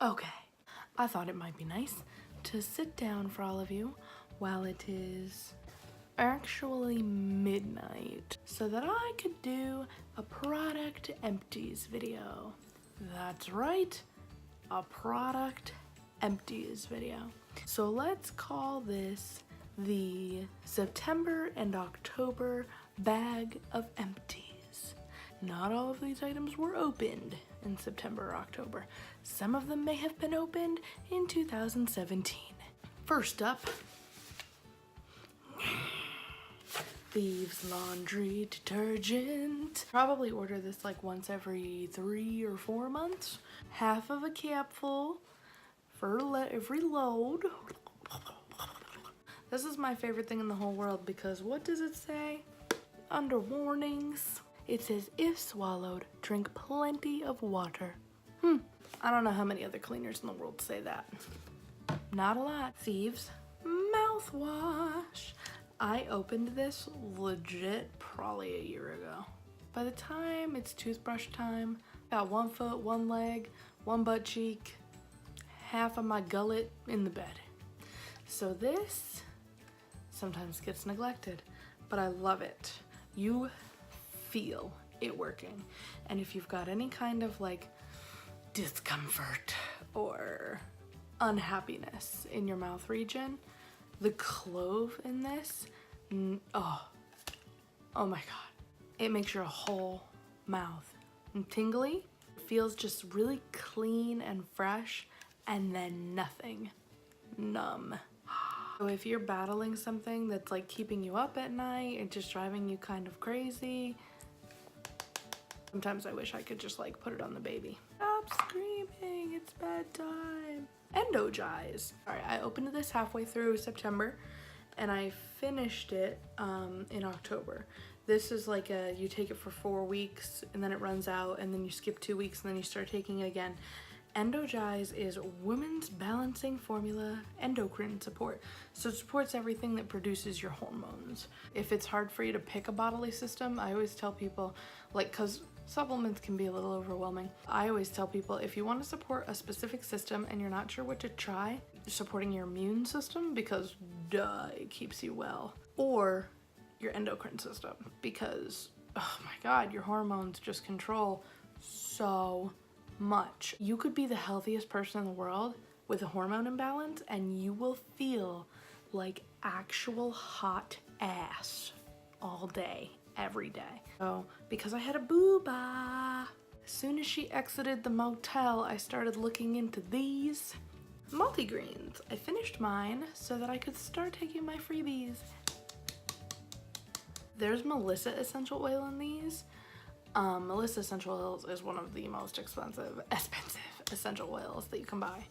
Okay, I thought it might be nice to sit down for all of you while it is actually midnight so that I could do a product empties video. That's right, a product empties video. So let's call this the September and October bag of empties. Not all of these items were opened in September or October. Some of them may have been opened in 2017. First up, Thieves Laundry Detergent. Probably order this like once every 3 or 4 months. Half of a capful for every load. This is my favorite thing in the whole world because what does it say? Under warnings, it says, if swallowed, drink plenty of water. I don't know how many other cleaners in the world say that. Not a lot. Thieves Mouthwash. I opened this legit probably a year ago. By the time it's toothbrush time, got 1 foot, 1 leg, 1 butt cheek, half of my gullet in the bed. So this sometimes gets neglected, but I love it. You feel it working. And if you've got any kind of like discomfort or unhappiness in your mouth region, the clove in this, oh my god. It makes your whole mouth tingly. It feels just really clean and fresh, and then nothing. Numb. So if you're battling something that's like keeping you up at night and just driving you kind of crazy, sometimes I wish I could just like put it on the baby. Stop screaming, it's bedtime. Endogize. Alright, I opened this halfway through September and I finished it in October. This is like you take it for 4 weeks and then it runs out and then you skip 2 weeks and then you start taking it again. Endogize is women's balancing formula endocrine support. So it supports everything that produces your hormones. If it's hard for you to pick a bodily system, I always tell people, like, cause supplements can be a little overwhelming. I always tell people if you want to support a specific system and you're not sure what to try, supporting your immune system because duh, it keeps you well, or your endocrine system because oh my god, your hormones just control so much. You could be the healthiest person in the world with a hormone imbalance and you will feel like actual hot ass all day, every day. So because I had a booba, as soon as she exited the motel, I started looking into these multigreens. I finished mine so that I could start taking my freebies. There's Melissa essential oil in these. Melissa essential oils is one of the most expensive essential oils that you can buy.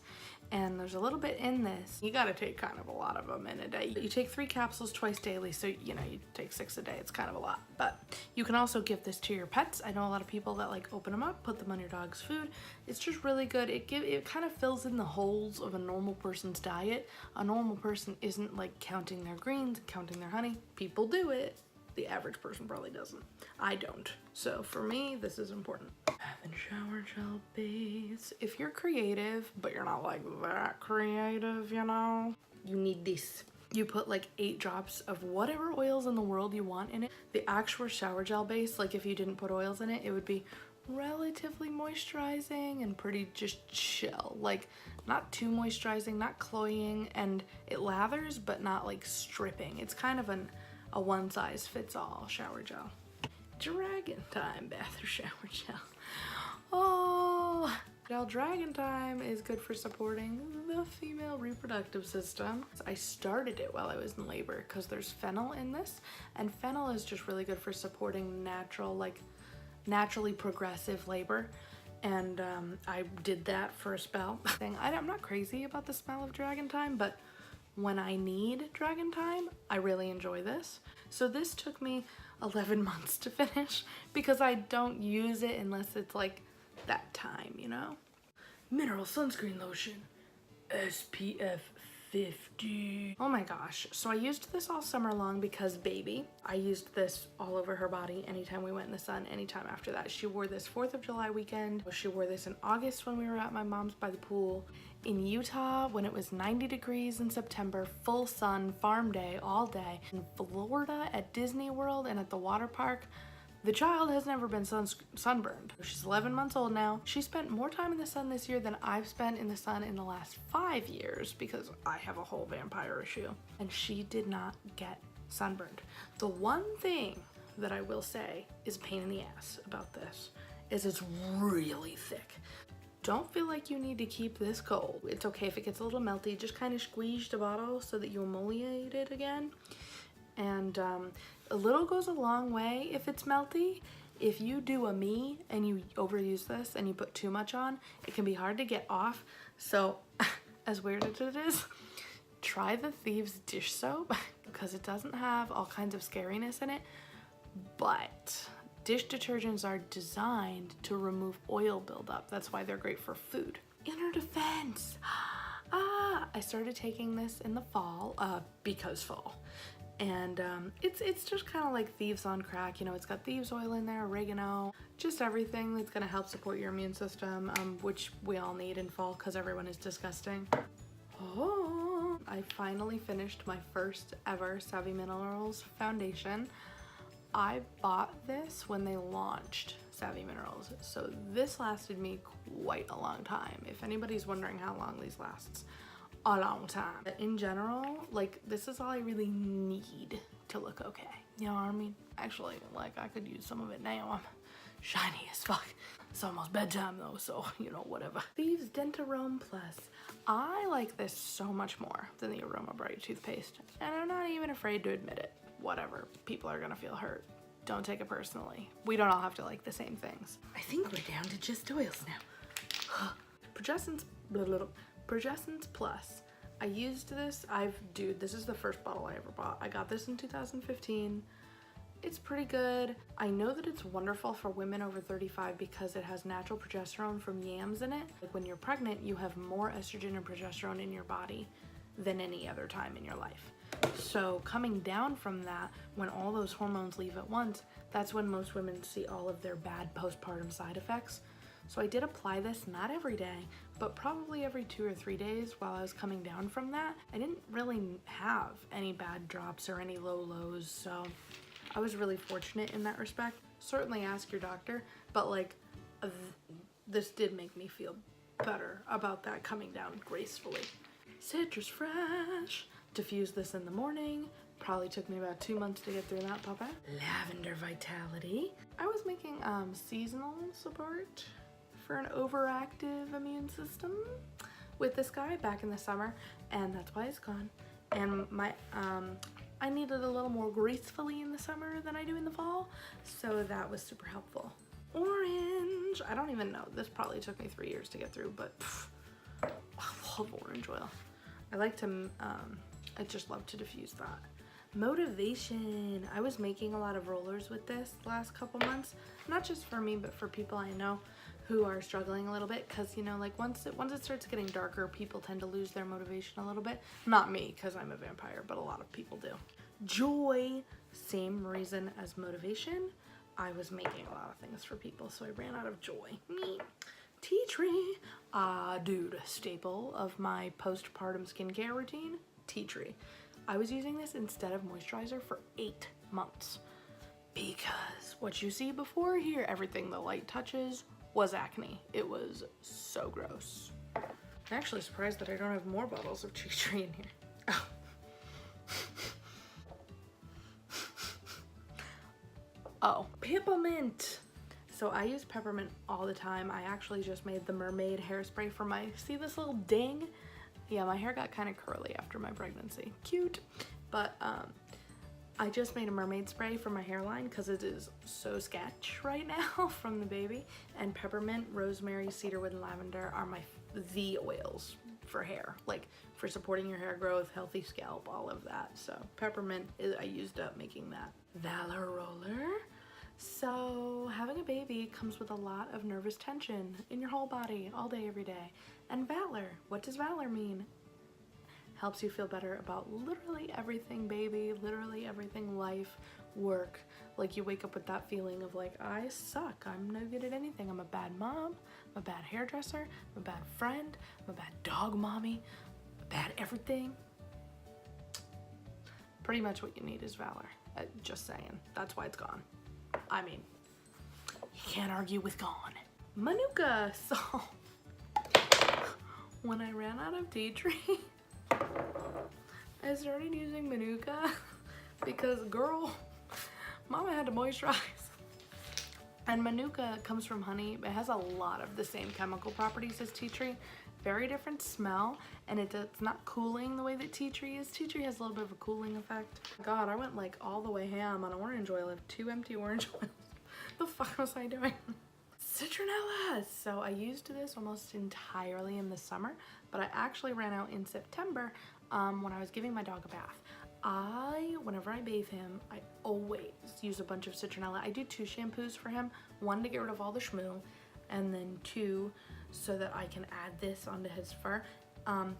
And there's a little bit in this. You gotta take kind of a lot of them in a day. You take 3 capsules twice daily, so you know, you take 6 a day. It's kind of a lot, but you can also give this to your pets. I know a lot of people that like open them up, put them on your dog's food. It's just really good. It kind of fills in the holes of a normal person's diet. A normal person isn't like counting their greens, counting their honey. People do it. The average person probably doesn't. I don't. So for me, this is important. Bath and shower gel base. If you're creative, but you're not like that creative, you know, you need this. You put like 8 drops of whatever oils in the world you want in it. The actual shower gel base, like if you didn't put oils in it, it would be relatively moisturizing and pretty just chill. Like not too moisturizing, not cloying, and it lathers, but not like stripping. It's kind of a one-size-fits-all shower gel. Dragon Time bath or shower gel. Oh, Dragon Time is good for supporting the female reproductive system. I started it while I was in labor because there's fennel in this, and fennel is just really good for supporting natural, like naturally progressive labor. And I did that for a spell. I'm not crazy about the smell of Dragon Time, but when I need Dragon Time, I really enjoy this. So this took me 11 months to finish because I don't use it unless it's like that time, you know? Mineral Sunscreen Lotion, SPF 50. Oh my gosh. So I used this all summer long because baby, I used this all over her body anytime we went in the sun, anytime after that. She wore this 4th of July weekend. She wore this in August when we were at my mom's by the pool. In Utah when it was 90 degrees in September, full sun, farm day, all day. In Florida at Disney World and at the water park. The child has never been sunburned. She's 11 months old now. She spent more time in the sun this year than I've spent in the sun in the last 5 years because I have a whole vampire issue. And she did not get sunburned. The one thing that I will say is a pain in the ass about this is it's really thick. Don't feel like you need to keep this cold. It's okay if it gets a little melty. Just kind of squeeze the bottle so that you emulsify it again. And a little goes a long way if it's melty. If you do a me and you overuse this and you put too much on, it can be hard to get off. So as weird as it is, try the Thieves dish soap because it doesn't have all kinds of scariness in it, but dish detergents are designed to remove oil buildup. That's why they're great for food. In her defense, I started taking this in the fall because fall. And it's just kind of like Thieves on crack. You know, it's got Thieves oil in there, oregano, just everything that's going to help support your immune system, which we all need in fall because everyone is disgusting. Oh, I finally finished my first ever Savvy Minerals foundation. I bought this when they launched Savvy Minerals, so this lasted me quite a long time. If anybody's wondering how long these lasts, a long time. In general, like, this is all I really need to look okay. You know what I mean? Actually, like, I could use some of it now. I'm shiny as fuck. It's almost bedtime though, so, you know, whatever. Thieves Dentarome Plus. I like this so much more than the Aroma Bright toothpaste, and I'm not even afraid to admit it. Whatever, people are gonna feel hurt. Don't take it personally. We don't all have to like the same things. I think we're down to just oils now. Progescence Plus. I used this. Dude, this is the first bottle I ever bought. I got this in 2015. It's pretty good. I know that it's wonderful for women over 35 because it has natural progesterone from yams in it. Like when you're pregnant, you have more estrogen and progesterone in your body than any other time in your life. So coming down from that, when all those hormones leave at once, that's when most women see all of their bad postpartum side effects. So I did apply this, not every day, but probably every 2 or 3 days while I was coming down from that. I didn't really have any bad drops or any low lows, so I was really fortunate in that respect. Certainly ask your doctor, but like this did make me feel better about that coming down gracefully. Citrus Fresh. Diffuse this in the morning. Probably took me about 2 months to get through that puppet. Lavender Vitality. I was making seasonal support for an overactive immune system with this guy back in the summer, and that's why it's gone. And my I needed a little more gracefully in the summer than I do in the fall, so that was super helpful. Orange. I don't even know. This probably took me 3 years to get through, but I love orange oil. I like to I just love to diffuse that. Motivation. I was making a lot of rollers with this the last couple months, not just for me, but for people I know who are struggling a little bit, because you know, like once it starts getting darker, people tend to lose their motivation a little bit. Not me, because I'm a vampire, but a lot of people do. Joy. Same reason as motivation. I was making a lot of things for people, so I ran out of joy. Me. Tea tree. Dude, staple of my postpartum skincare routine. Tea tree. I was using this instead of moisturizer for 8 months because what you see before here, everything the light touches, was acne. It was so gross. I'm actually surprised that I don't have more bottles of tea tree in here. Oh, peppermint. So I use peppermint all the time. I actually just made the mermaid hairspray for my, see this little ding? Yeah, my hair got kind of curly after my pregnancy. Cute. But I just made a mermaid spray for my hairline because it is so sketch right now from the baby. And peppermint, rosemary, cedarwood, and lavender are the oils for hair, like for supporting your hair growth, healthy scalp, all of that. So peppermint, I used up making that. Valor roller. So having a baby comes with a lot of nervous tension in your whole body all day, every day. And valor, what does valor mean? helps you feel better about literally everything, baby, literally everything, life, work. Like you wake up with that feeling of like, I suck, I'm no good at anything, I'm a bad mom, I'm a bad hairdresser, I'm a bad friend, I'm a bad dog mommy, I'm a bad everything. Pretty much what you need is valor. Just saying, that's why it's gone. I mean, you can't argue with gone. Manuka. So when I ran out of tea tree, I started using Manuka because girl, mama had to moisturize. And Manuka comes from honey. It has a lot of the same chemical properties as tea tree. Very different smell, and it's not cooling the way that tea tree is. Tea tree has a little bit of a cooling effect. God, I went like all the way ham on orange oil. I have 2 empty orange oils. The fuck was I doing? Citronella. So I used this almost entirely in the summer, but I actually ran out in September when I was giving my dog a bath. Whenever I bathe him, I always use a bunch of citronella. I do 2 shampoos for him, 1 to get rid of all the schmoo, and then 2 so that I can add this onto his fur.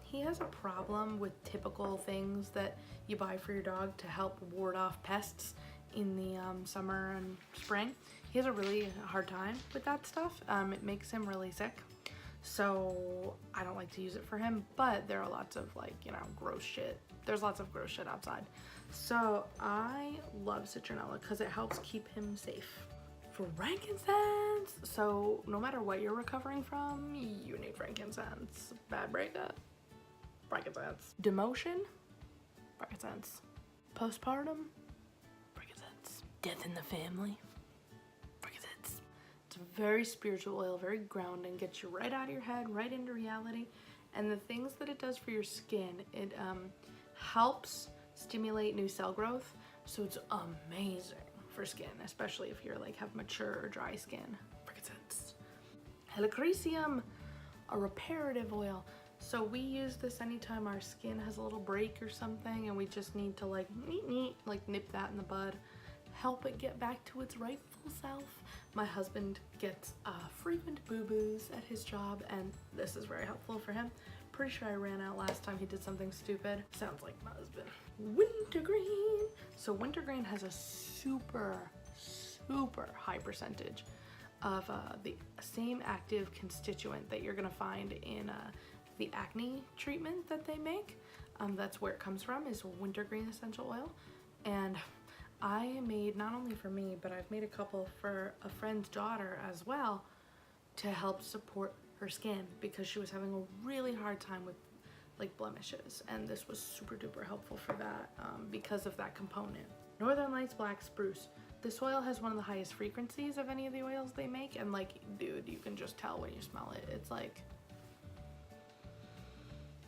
He has a problem with typical things that you buy for your dog to help ward off pests in the summer and spring. He has a really hard time with that stuff. It makes him really sick. So I don't like to use it for him, but there are lots of like, you know, gross shit. There's lots of gross shit outside. So I love citronella because it helps keep him safe. Frankincense. So no matter what you're recovering from, you need frankincense. Bad breakup, frankincense. Demotion, frankincense. Postpartum, frankincense. Death in the family, frankincense. It's a very spiritual oil, very grounding, gets you right out of your head, right into reality. And the things that it does for your skin, it helps stimulate new cell growth. So it's amazing for skin, especially if you're like have mature or dry skin. Frankincense. Helichrysum, a reparative oil. So we use this anytime our skin has a little break or something and we just need to like nip that in the bud, help it get back to its rightful self. My husband gets frequent boo-boos at his job and this is very helpful for him. Pretty sure I ran out last time he did something stupid. Sounds like my husband. Wintergreen. So wintergreen has a super high percentage of the same active constituent that you're gonna find in the acne treatment that they make. That's where it comes from, is wintergreen essential oil. And I made, not only for me, but I've made a couple for a friend's daughter as well to help support her skin because she was having a really hard time with like blemishes, and this was super duper helpful for that because of that component. Northern Lights Black Spruce. This oil has one of the highest frequencies of any of the oils they make, and like, dude, you can just tell when you smell it. It's like,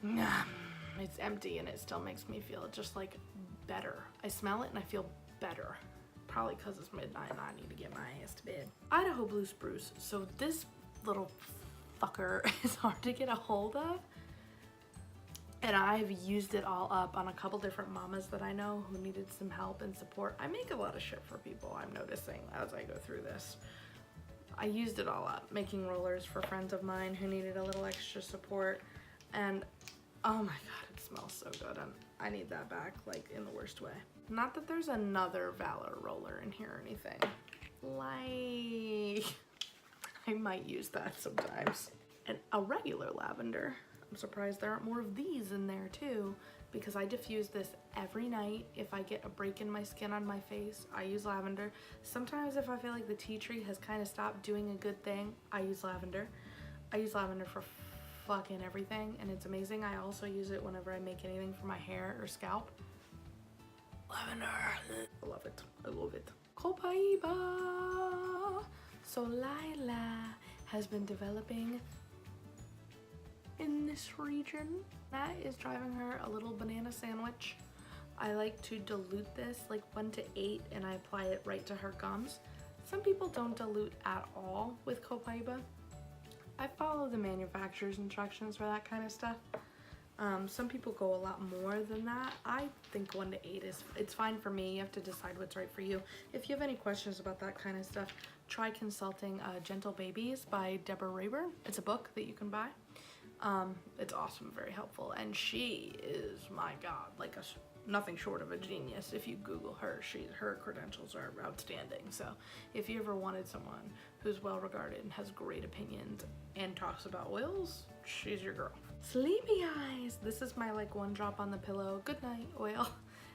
it's empty and it still makes me feel just like better. I smell it and I feel better. Probably because it's midnight and I need to get my ass to bed. Idaho Blue Spruce. So this little fucker is hard to get a hold of, and I've used it all up on a couple different mamas that I know who needed some help and support. I make a lot of shit for people, I'm noticing, as I go through this. I used it all up, making rollers for friends of mine who needed a little extra support, and oh my god, it smells so good, and I need that back, like, in the worst way. Not that there's another Valor roller in here or anything. Like, I might use that sometimes. And a regular lavender. I'm surprised there aren't more of these in there too, because I diffuse this every night. If I get a break in my skin on my face, I use lavender. Sometimes if I feel like the tea tree has kind of stopped doing a good thing, I use lavender. I use lavender for fucking everything, and it's amazing. I also use it whenever I make anything for my hair or scalp. Lavender. I love it. I love it. Copaiba. So Lila has been developing in this region. That is driving her a little banana sandwich. I like to dilute this like 1 to 8 and I apply it right to her gums. Some people don't dilute at all with Copaiba. I follow the manufacturer's instructions for that kind of stuff. Some people go a lot more than that. I think 1 to 8 it's fine for me. You have to decide what's right for you. If you have any questions about that kind of stuff, try consulting Gentle Babies by Deborah Rayburn. It's a book that you can buy. It's awesome, very helpful, and she is, my god, like nothing short of a genius. If you Google her, her credentials are outstanding. So if you ever wanted someone who's well regarded and has great opinions and talks about oils, she's your girl. Sleepy eyes. This is my like one drop on the pillow good night oil.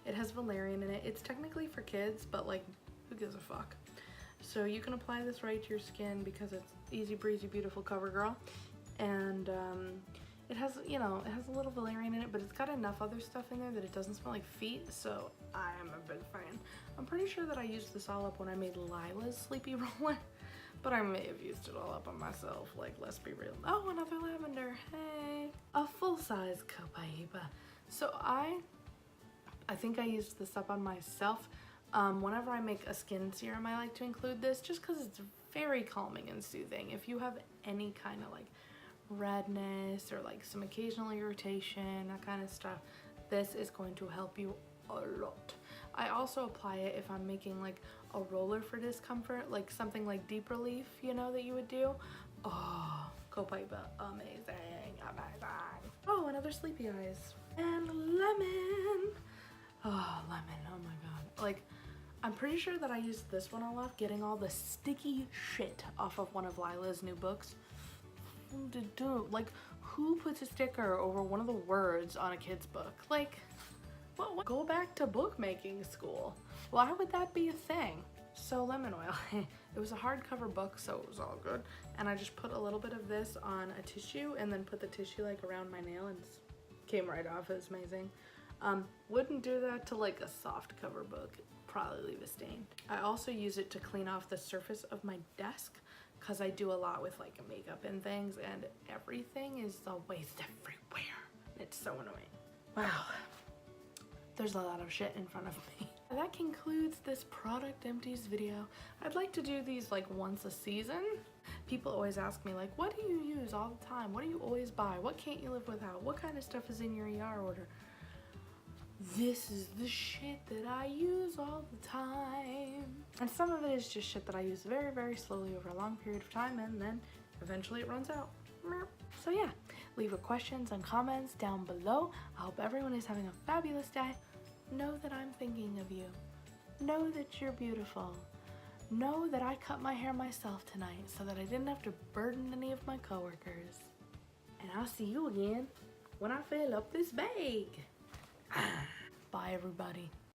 It has valerian in it. It's technically for kids, but like who gives a fuck? So you can apply this right to your skin because it's easy breezy, beautiful cover girl. And it has, you know, it has a little valerian in it, but it's got enough other stuff in there that it doesn't smell like feet, so I am a big fan. I'm pretty sure that I used this all up when I made Lila's Sleepy Roller, but I may have used it all up on myself, like, let's be real. Oh, another lavender, hey. A full-size Copaiba. So I think I used this up on myself. Whenever I make a skin serum, I like to include this just because it's very calming and soothing. If you have any kind of like redness or like some occasional irritation, that kind of stuff, this is going to help you a lot. I also apply it if I'm making like a roller for discomfort, like something like deep relief, you know, that you would do. Oh, Copaiba, amazing, amazing. Oh, another sleepy eyes. And lemon. Oh, lemon, oh my god. Like, I'm pretty sure that I used this one a lot, getting all the sticky shit off of one of Lila's new books. Like, who puts a sticker over one of the words on a kid's book? Like, what? Go back to bookmaking school. Why would that be a thing? So lemon oil. It was a hardcover book, so it was all good. And I just put a little bit of this on a tissue and then put the tissue like around my nail and it came right off. It was amazing. Wouldn't do that to like a soft cover book. Probably leave a stain. I also use it to clean off the surface of my desk because I do a lot with like makeup and things, and everything is always everywhere. It's so annoying. Wow. There's a lot of shit in front of me. That concludes this product empties video. I'd like to do these like once a season. People always ask me like, what do you use all the time? What do you always buy? What can't you live without? What kind of stuff is in your ER order? This is the shit that I use all the time. And some of it is just shit that I use very, very slowly over a long period of time, and then eventually it runs out. So yeah, leave your questions and comments down below. I hope everyone is having a fabulous day. Know that I'm thinking of you. Know that you're beautiful. Know that I cut my hair myself tonight so that I didn't have to burden any of my coworkers. And I'll see you again when I fill up this bag. Bye, everybody.